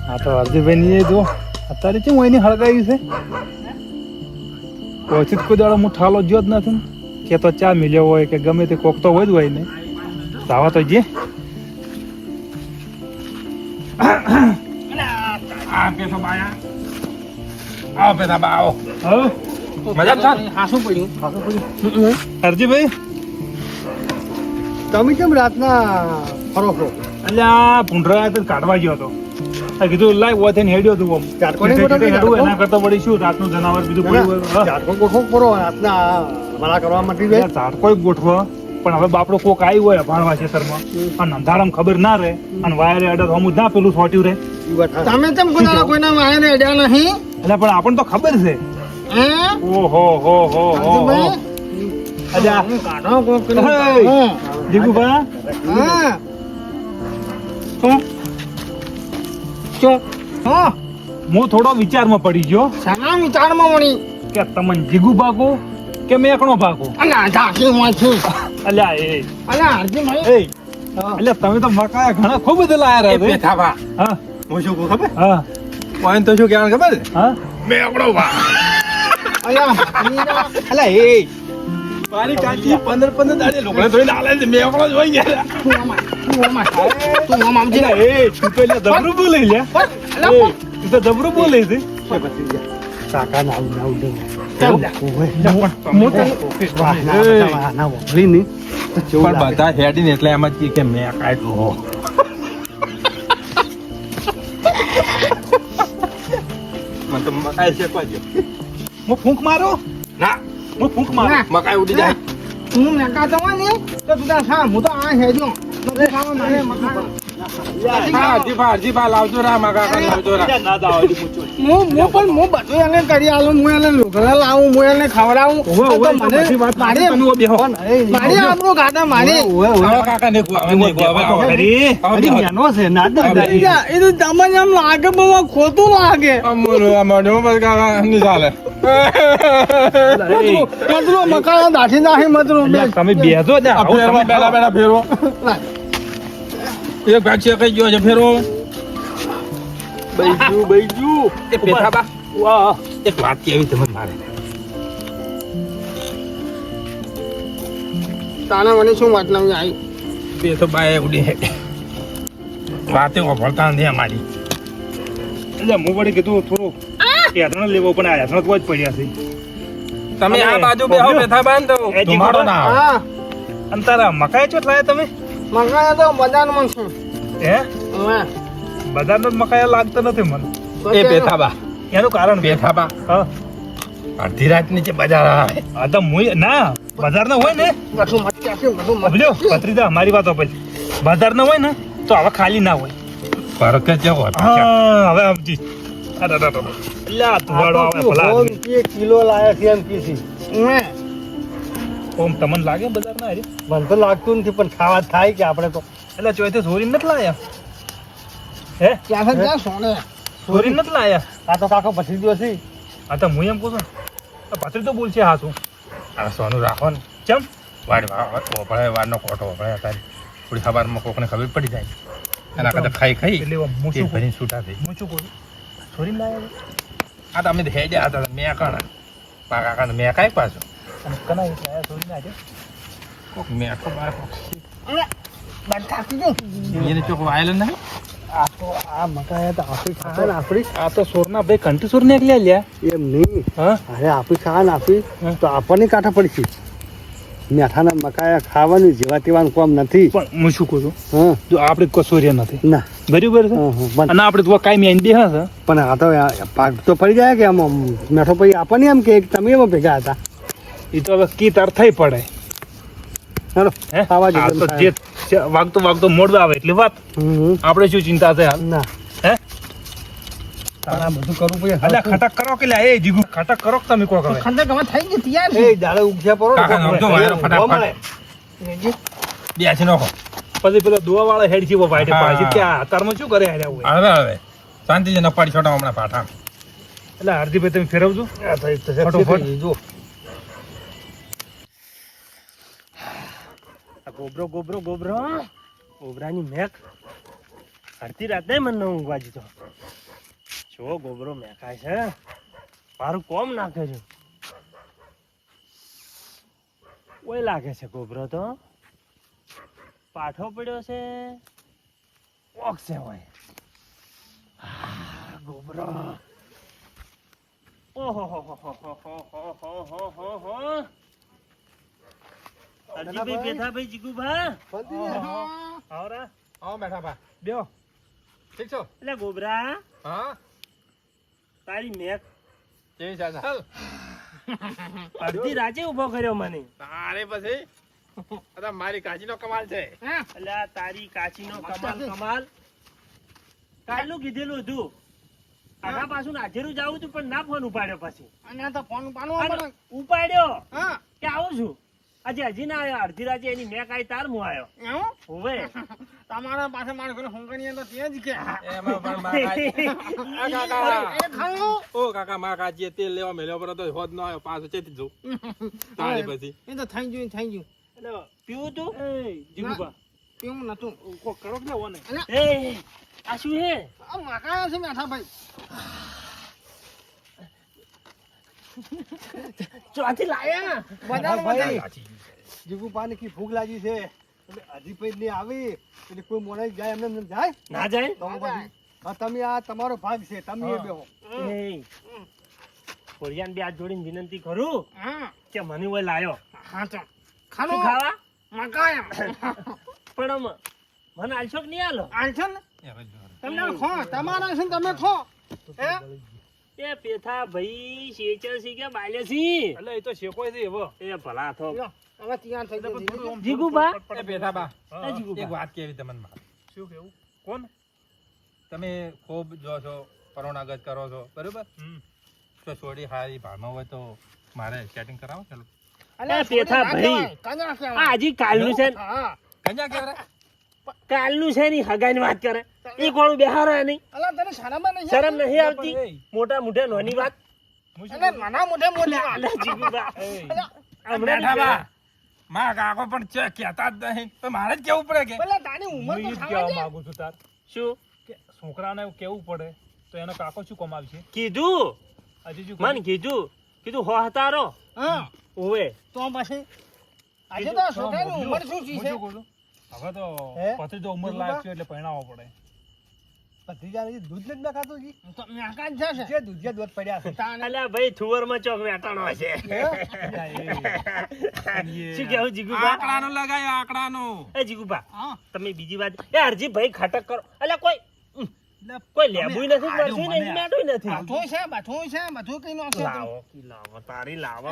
હા તો હરજીભાઈ ની જો અત્યારે કેમ હોય ની હળગાવી છે ઓછી કોઈ દાડો હું ઠાલો જો જ નથી કે તો ચા મિલ્યો હોય કે ગમે તે કોક તો હોય જ હોય ને દાવા તો જે હરજીભાઈ તમે કેમ રાતના ફરો છો? અલ્યા પૂંઢરા કાઢવા ગયો હતો કીધું લાઈ ઓથે હેડ્યો હતું આમ એના કરતા વળી શું રાતનું જનાવર બીજું ઝાટકો ગોઠવો કરો રાતના હમણાં કરવા માટે ઝાટકો ગોઠવો પણ હવે બાપડો કોક આવ્યું હોય ભાણવા ખેતરમાં અને અંધારામ ખબર ના રહે અને વાયરે અડર હમું ના પેલું છોટ્યું રહે. તમે કેમ કોઈના વાયરે અડ્યા નહીં? એટલે પણ આપણને તો ખબર છે. ઓહો હો હો હો કાઢો કોક દીકુભા હું થોડો વિચારમાં પડી ગયો. શાના વિચારમાં વળી? કે તમને જીગુ ભાગો કે મેકણો ભાગો? અલ્યા ઝાંખી માંથી અલ્યા એ અલ્યા હરજીભાઈ એટલે તમે તો મકાયા ઘણા ખૂબ બધા લાયા રહ્યા બેઠાવા. હા હું શું કહું ખબર? હા પોઈન્ટ તો શું કહેવાનું ખબર? હા મેકડો ભાગ. અલ્યા એ મારી કાચી 15 દાડે લોકડે ધોઈને આલે છે મેકડો જોઈ ગયા. તું મામજી એ તું તો એટલે જબરું બોલે લે તું તો જબરું બોલે છે કાકા નાવ દે પણ બધા હેડી ને એટલે એમ જ કે મેં કાઢ્યું મને તો મકાઈ શેકવા દો. હું ફૂંક મારો ના હું ફૂંક મારો મકાઈ ઉડી જાય. તું મેકાતો હોય ને તો તું તાર ખા હું તો આ હેજો નથી ખાવા મારે મકાન. હરજીભા લાવજો રા મકા લાવજો રા. ના દાવા દી પૂછો હું બધું એને કરી આલું હું એને લુગડા લાવું હું એને ખવડાવું મારી આપણું ગાડા મારી કાકા ને એ તો તમને એમ લાગે બહુ ખોટું લાગે મતરું મકાન દાઠી નાખી મતરું તમે બેસો ને બેલા બેલા ફેરવો એક ભાગ છે કઈ ગયો છે ફેરવો બૈજુ એ પેથાબા વાહ એક વાત કેવી તમે મારે તાના મને શું વાત નવી આવી બે તો બાય ઉડી હે વાતે ઓફળતા નથી અમારી એટલે હું વળી કીધું થોડું યાત્રા લેવો પણ આ યાત્રા તો જ પડ્યા છે તમે આ બાજુ બેહો પેથાબા ને તો ધુમાડો ના આવે હા અને તારા મકાઈ ચોટ લાયા તમે મકાન તો બજારમાં છે હે બજારનો જ મકાઈ લાગતો નથી મને એ પેથાબા એનું કારણ પેથાબા હા અડધી રાત નીચે બજાર આવે આ તો મુય ના બજાર ના હોય ને સમજો પત્રીજા અમારી વાતો પછી બજાર ના હોય ને તો હવે ખાલી ના હોય ફરક જ હોય હા હવે સમજી લા તુવાડો આવે ભલા કિલો લાયા છે એમ કીધી ઓમ તમને લાગે બજાર ના હરી મને તો લાગતું નથી પણ ખાવા થાય કે આપણે તો એટલે ચોઈથી ચોરી નથી લાયા હે ક્યાં છે સોને ચોરી નથી લાયા આ તો કાકો પછી દિવસ આ તો હું એમ કહું છું પત્રી તો બોલશે હા શું આ સોનું રાખો ને ચમ વાડ વપરાય વાડનો કોટો વપરાય અત્યારે થોડી ખબરમાં કોકને ખબર પડી જાય એના કરતા ખાઈ એટલે હું શું ભરીને છૂટા થઈ હું શું કહું ચોરી લાયા આ તો અમે હેડ્યા હતા મેં કણા કાકા મેં કાંઈ પાછો અને કના લાયા ચોરી ના કોક મેં આખો બાર બટાકી દો એને ચોક વાયેલો નહીં આ તો આ મકાયા તો આપી ખાવા ને આપણી આ તો સોરના ભાઈ કંટી સોર ને એકલ્યા લ્યા એમ નહીં હા અરે આપી ખાવા ને આપી તો આપણને કાંઠા પડશે મેઠાના મકાયા ખાવાનું જેવા તેવાનું કામ નથી પણ હું શું કહું છું હા જો આપણે કસોરિયા નથી ના બરાબર છે અને આપણે તો કાંઈ મેં બે હા પણ આ તો પાક તો પડી જાય કે આમ મેઠો પછી આપણને એમ કે તમે એમાં ભેગા હતા એ તો હવે કી તાર થઈ પડે ચાલો ખાવા આ તો જે વાગતો મોડવા આવે એટલે વાત આપણે શું ચિંતા છે હાલ ના હે આ બધું કરવું પડે અલ્યા ખટક કરો કે લ્યા એ જીગુ ખટક કરો કે તમે કોક હવે ખંડક હવે થઈ ગઈ તૈયાર એ દાડે ઉગ્યા પરો કાકા નમજો વાયરો ફટાફટ બેસી નાખો પછી પેલો દોવા વાળા હેડ છે વાઈટ પાછી ત્યાં અત્યારમાં શું કરે હેડ્યા હોય હવે શાંતિથી નપાડી છોટા હમણાં પાઠા એટલે હાર્દિકભાઈ તમે ફેરવજો ફટોફટ જો ગોબરો ગોબરાની મેક અડધી રાતે મને ન ઊંઘવા દીધો. જો ગોબરો મેકાય છે, મારું કોમ ના કર્યું. ઓય લાગે છે ગોબરો તો પાઠો પડ્યો છે, ઓક છે હોય. ગોબરો ઓહો હો હો હો હો હો હો હો હો. અરજીભાઈ બેઠાભાઈ જીગુભા આવરા આવો બેઠા બા બેહો. ઠીક છો એટલે ગોબરા હા તારી મેક કેવી છે હાલ અડધી રાતે ઉભો કર્યો મને. તારે પછી અરે મારી કાચીનો કમાલ છે એટલે આ તારી કાચીનો કમાલ કમાલ કાલનું કીધેલું હતું. આના પાછું હાજરું જાવું હતું પણ ના ફોન ઉપાડ્યો પછી. અને આ તો ફોન પાડવો પડે. ઉપાડ્યો હા કે આવું છું આજે હજી ના આવ્યો. અડધી રાતે એની મેક આવી તાર હું આવ્યો. એવું હોવે તમારા પાસે મારા ઘરે હોંગણીએ તો તે જ કે એમાં પણ માં કાચી આ કાકા એ ખાવું ઓ કાકા માં કાચી તેલ લેવા મેલ્યો પર તો હોદ ન આવ્યો પાછો ચેતી જઉં તારે પછી એ તો થઈ ગયું થઈ ગયું. એટલે પીવું તું જીગુભા પીવું નતું. કોક કરો કે ઓને. એ આ શું હે આ મકાયા છે મેઠા ભાઈ. ચોથી લાયા બજારમાં કાચી જીગુ પાણી કી ભૂખ લાગી છે એટલે હજી પછી નહીં આવી એટલે કોઈ મોડા જાય એમને એમ જાય ના જાય તો પછી હા, તમે આ તમારો ભાગ છે તમે એ બેહો. એ કોરિયાન બે હાથ જોડીને વિનંતી કરું હા કે મને ઓય લાયો હા તો શું ખાલો ખાવા મકાયા પણ મને આલશો કે નહીં આલો આલશો ને એ હવે જો. તમને ખો તમારા છે ને તમે ખો હે એ પેથા ભાઈ શેચર સી કે બાલે સી એટલે એ તો શેકોય છે એવો. એ ભલા થો લ્યો, હવે તૈયાર થઈ એટલે પણ થોડું ગયું આમ જીગુભા? પટપટ એ બેઠા બા હા, એ જીગુભા. એક વાત કેવી તમને મારે શું કેવું? કોણ? તમે ખૂબ જો છો પરોણાગત કરો છો બરોબર હમ. તો છોડી હારી ભાળમાં હોય તો મારે સેટિંગ કરાવો ચાલો એ પેથા ભાઈ. આ હજી કાલનું છે ને- હા કન્યા કેવરા કાલનું છે ની હગાઈની વાત કરે એ કોણ બેહારો નહીં અલા તને શરમ નહીં શરમ નહીં આવતી પણ એ, મોટા મોઢે નોની વાત હું શું અલા નાના મોઢે મોઢે અલા જીગુભા. અલા, હમણાં બેઠા બા માં કાકો પણ છે કહેતા જ નહીં તો મારે જ કેવું પડે કે પેલા તારી ઉંમર હું તો ઈ જ થવા કહેવા દે. માંગુ છું તાર શું કે છોકરાને એવું કેવું પડે તો એનો કાકો શું કમાવશે? કીધું હજી શું મન કીધું હો હતારો હા ઓવે તો પછી આજે તો છોકરાની ઉંમર શું છે હું શું કહું છું? હવે તો હે? પતિ તો ઉંમર લાયક છે એટલે પરણાવવો પડે. ભત્રીજાને દૂધ નથી નાખાતો જી તો નાકા જ છે જે દૂધિયા દૂધ પડ્યા છે તાને અલ્યા ભાઈ થુવરમાં ચોક વેટાણો છે શું કેવું જીગુભા? આંકડાનો લગાયો આંકડાનો એ જીગુભા હા તમે બીજી વાત એ અરજી ભાઈ ખાટક કરો અલ્યા કોઈ લેબુય નથી મરસું નહીં મેટુય નથી બધું છે બધું કઈ નો છે લાવો તારી લાવો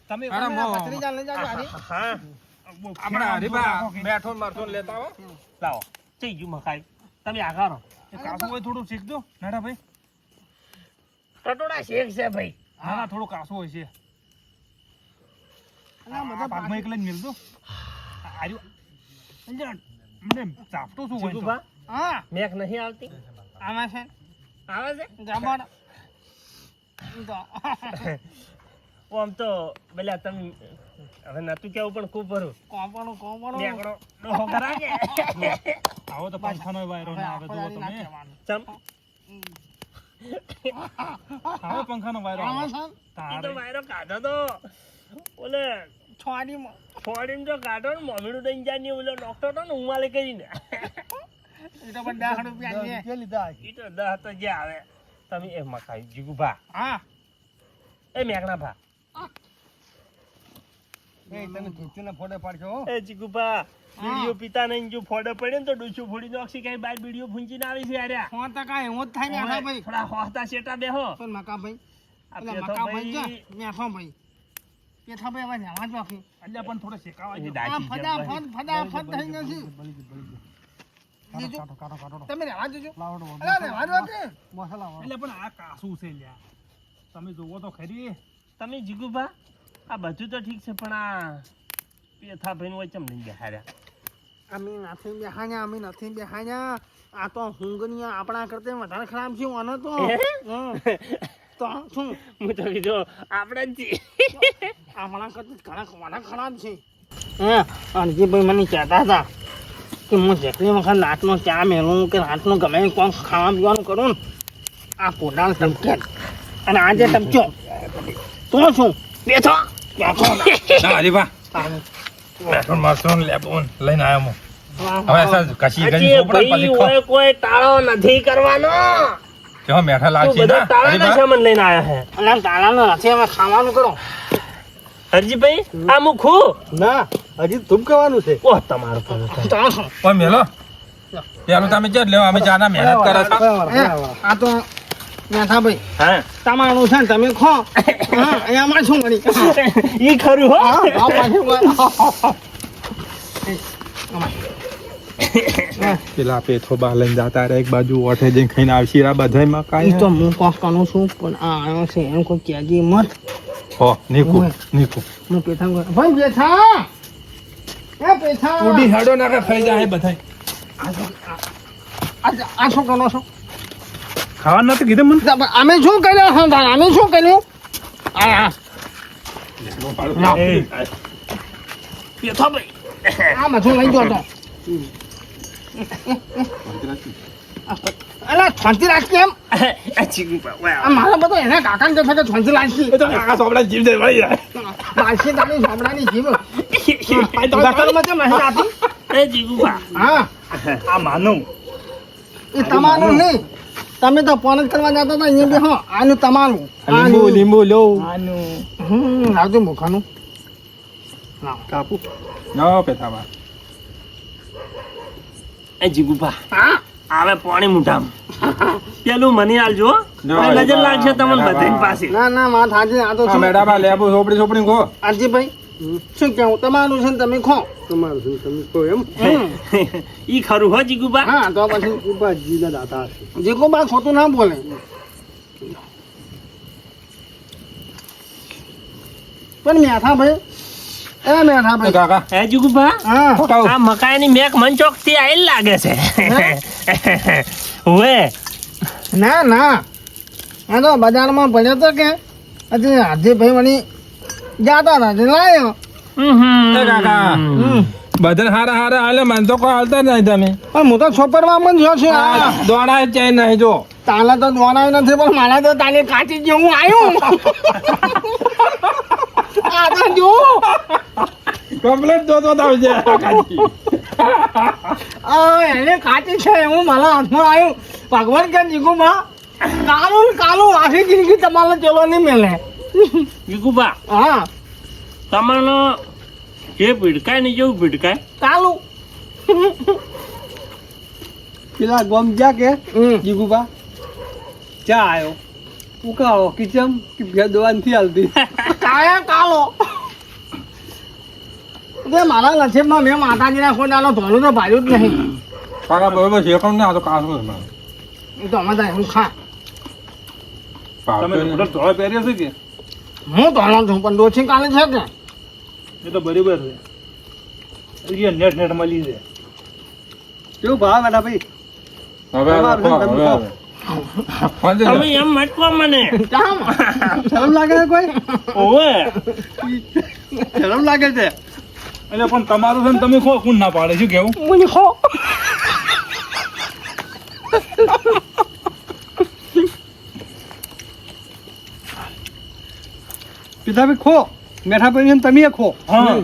તમે અરે મો. ભત્રીજા લઈ જાજો આજે હા આપણે હરીબા બેઠો ને મરતો ને લેતા હો લાવો ચઈ ગયું મખાઈ તમે આગળ રહો. એ કાસું હોય થોડું શીખજો નાના ભાઈ. ટટોડા શેક છે ભાઈ હા ના થોડું કાસું હોય છે. અને આ આ બધા ભાગમાં એકલા જ મિલજો. આર્યું મને ચાપટો શું હોય તો? જીગુભા હા મેક નહીં આવતી આમાં છે આવે છે જબર તો આમ તો પેલા તમે હવે નતું કેવું પણ ખૂબ ભરું કોપણું નેકડો ડોહો કરા કે આવો તો પંખાનો વાયરો ના આવે જુઓ તમે. ચમ આવો પંખાનો વાયરો આવે. ઈ તો તારે વાયરો કાઢો તો ઓલે છોડીને જો કાઢો ને મમ્મીનું દઈ જાય ને ઓલો ડોક્ટર તો ને ઉમાલે કરીને ઈ તો 10 તો જે આવે તમે એ મખાઈ જીગુભા એ મેઘના ભા એ જીગુભા બીડીઓ પીતા નહીં જો ફોડો પડે ને તો ડૂચું ફોડી નાખશે કઈ બાર બીડીઓ ફૂંચીને આવી છે આર્યા થોડા હોતા શેટા બેહો આ પેથો ભાઈ અલ્યા પણ થોડો શેકાવા એની દે. દાઢી ફટાફટ થઈ જશે કાઢો, કાઢો, કાઢો. તમે રહેવા દેજો એટલે પણ આ કાસું છે લ્યા. તમે જોવો તો ખરી. તમે જીગુભા આ બધું તો ઠીક છે પણ આ પેથા ભાઈ નું ચમ નહીં બેહાર્યા અમે નથી બેહાયા આ તો હુંગનિયા આપણા કરતા વધારે ખરાબ છે આનો તો તો શું હું તો કીધું આપણે જ છીએ. આપણા કરતા ઘણા ખરાબ છે અરજીભાઈ મને કહેતા હતા કે હું જેટલી વખત રાતનો ચા મેલું કે રાતનું ગમે એ કોણ ખાવા પીવાનું કરું ને આ કોડાળ ટપકે અને આજે ટપચો તો શું બેઠો બેઠો ના હરીફા બેઠો મારતો લેબો લઈને આવ્યો હું હવે સર કશી ગઈ હજી સોપડા ભાઈ પછી ઓય કોઈ તાળો નથી કરવાનો જો મેઠા તું લાગશે બધા ના તાળાના હરીફા સામાન લઈને આયા છે અને તાળાનો નથી અમે ખાવાનું કરો હરજીભાઈ આ મુખું ના હજી ધૂપ કરવાનું છે ઓહ તમારું પણ તો શું ઓય મેલો પેલું તમે ચેટ લેવા અમે ચાના મહેનત કરે છે આ તો મેઠા ભાઈ હા તમારું છે ને તમે ખો હા અહીંયા શું કરી ઈ ખરું હો આ પાછું પેલા પેથો બા લઈને જતા રહે એક બાજુ ઓઠે જઈને ખાઈને આવશી આ બધાયમાં એ કાંઈ તો હું કોક કરું છું પણ આ આવ્યો છે એમ કોઈ કહેજી મત હો નીકુ નીકુ હું પેથા ગયો ભાઈ પેથા એ પેથા ઉડી હાડો નાખે ખાઈ જાય બધાય આ શું કરો છો ખાવાનું નથી કીધું મને અમે શું કર્યું હા તાર અમે શું કર્યું આ પેથો ભાઈ આ મજૂર લઈ ગયો તો અલા છાંતી રાખી એમ આ મારા બધો એના કાકા ને છે છાંતી રાખી એ તો કાકા સોપડા જીવ દે વળી જાય બાસી તારી સોમડાની જીવ દવાખાનામાં કેમ નહીં આપી એ જીગુભા હા આ માનું એ તમારું નહીં તમે તો ફોન જ કરવા જતા હતા અહીંયા બી હા આનું તમારું લીંબુ લીંબુ લો લાવજો મુખાનું કાપુ નો પેથાવા એ જીગુભા હા આવે પાણી મુઠામ પેલું મને આલજો હો. ના, નજર લાગશે તમને બધાની પાસે ના ના વાત હાજી આ તો આ શું મેડામાં લેબુ સોપડી સોપડી ખો આજીભાઈ શું કેવું તમારું છે ને તમે ખો તમારું છે તમે ખો એમ ઈ ખરું હો જીગુભા હા તો પછી ઉપાજીના દાતા હશે જે કો બા ખોટું ના બોલે પણ મેઠા ભાઈ એ મેઠા ભાઈ કાકા હે જીગુભા હા ખોટાવું આ મકાઈની મેક મંચોક થી આયેલ લાગે છે ઓએ ના ના આ તો બજારમાં પડ્યો તો કે હજી આજે ભાઈ વળી જાતા હતા એટલે લાયો એ કાકા બધા હારા હારા હાલે મને તો કોઈ હાલતા જ નહીં તમે પણ હું તો છોપરવામાં જ જો છું આ દોડા ચેન નહીં જો તાલે તો દોડાયું નથી પણ મારા તો તાલે કાચી જેવું આવ્યું આ તો જો કમ્પ્લેટ દો આવજે કાકી આ એને કાચી છે એવું મારા હાથમાં આવ્યું ભગવાન કે જીગુમાં કાલું કાલું આખી જિંદગી તમારે ચલો નહીં મેલે જીગુભા હા તમારો જે ભીડકાય ને જેવું ભીડકાય કાલું પેલા ગોમ જા કે હમ જીગુબા ચા આવ્યો ઉકાળો કિચમ કે ભેદ દવા નથી હાલતી કાયા કાલો તે મારા નસીબમાં મેં માતાજીના ખોડાનો ધોલું તો ભાર્યું જ નહીં કાકા બરોબર છે પણ ના તો કાસો એ તો અમે તો એવું ખા તમે મોટો ધોળો પહેર્યો છે કે હું ધોલો છું પણ ડોછી કાલે છે કે એ તો બરાબર છે નેટ નેટ મળી છે કેવું ભાવ બેટા ભાઈ હવે તમે એમ મટકો મને કામ શરમ લાગે છે કોઈ ઓએ શરમ લાગે છે એટલે પણ તમારું છે ને તમે ખો કોણ ના પાડે શું કેવું મને ખો પિતા ભાઈ ખો મેઠા ભાઈ ને તમે ખો હા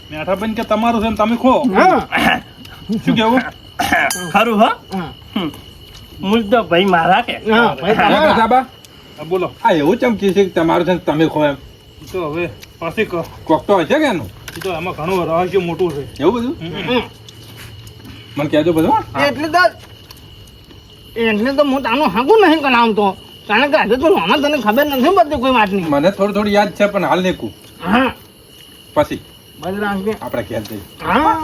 મેઠા બેન કે તમારું છે ને તમે ખો હા શું કેવું ખરું હો મૂળ તો ભાઈ મારા કે હા ભાઈ તમારા. સાબા હા, બોલો આ એવું ચમકી છે કે તમારું છે ને તમે ખો એમ એ તો હવે પાછી કહો કોક તો હશે કે એનું એ તો એમાં ઘણું રહસ્ય મોટું છે એવું બધું મને કહેજો બધું એટલે તો હું તાનું હાગું નહીં કરાવતો કારણ કે આજે તો નાના તને ખબર નથી બધી કોઈ વાત નહીં મને થોડું થોડું યાદ છે પણ હાલ નહીં કુ હા પછી બસ રાખજે આપણે ઘેર જઈએ હા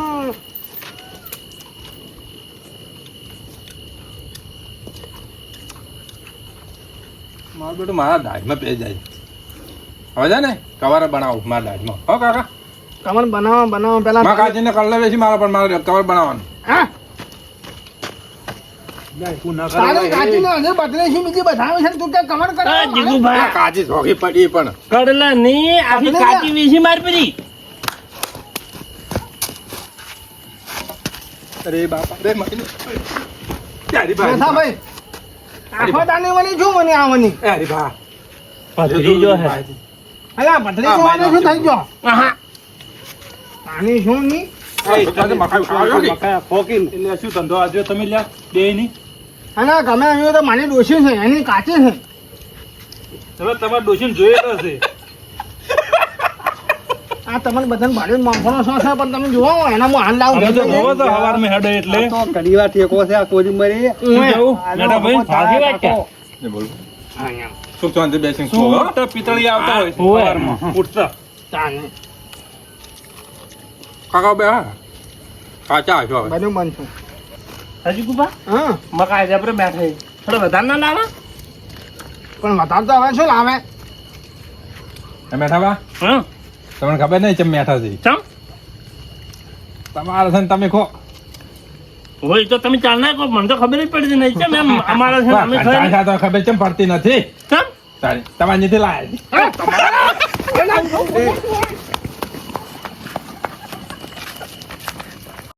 મારું બેટું મારા દાઢમાં પે જાય હવે છે ને કવર બનાવું મારા દાઢમાં હો કાકા કમર બનાવો પેલા મારા કાચીને કલર વેચી મારા પણ મારે કવર બનાવવાનું હા કોણ ના તારે કરે કાચીને હજુ બદલે છે બીજી બધાવે છે ને તું કે કમર આ કરાવ જીગુભા કાચી શોખી પડી પણ કડલા ની આખી કાચી વીસી માર પડી અરે બાપા રે મારી ત્યારે બેઠા ભાઈ આખો દાની વની શું મને આ વની અરે ભા ભત્રીજો હે અલા ભત્રી જોવાનું શું થઈ ગયો પાણી શું ની મકાઈ ફોકીને એટલે શું ધંધો આજે તમે લ્યા બે ની અને ગમે આવ્યું તો મારી ડોશી છે એની કાચી છે તમે તમારા ડોશીને જોયેલો છે આ તમને બધાને ભાડે માફવાનો શોખ છે પણ તમે જોવો હોય એના હું હાલ લાવું અમે તો જોવો તો હવારમાં હેડે એટલે આ તો ઘણી વાર ટેકો છે આ કોરીમરી શું કેવું મેડાભાઈ સાચી વાત છે. ને બોલ સુખ શાંતિ બેસીને શું ખો તો પિતળી આવતા હોય છે હોય. સવારમાં ઉઠતા ચાલે કાકા બે હા કાચા છો હવે બધું બંધ છું હજી કુપા હા મકાઈ જબરે બેઠા છે. થોડો વધારે ના લાવે પણ વધારે તો હવે શું લાવે મેઠા બા હા તમને ખબર નહીં ચમ મેઠા છે ચમ તમારા છે ને તમે ખો હોય તો તમે ચાલ ના કહો મને તો ખબર જ પડતી નહીં ચમ એમ અમારા છે ને અમે ખાઈ તારી તો ખબર ચમ પડતી નથી ચમ તારી તમારે નથી લાયા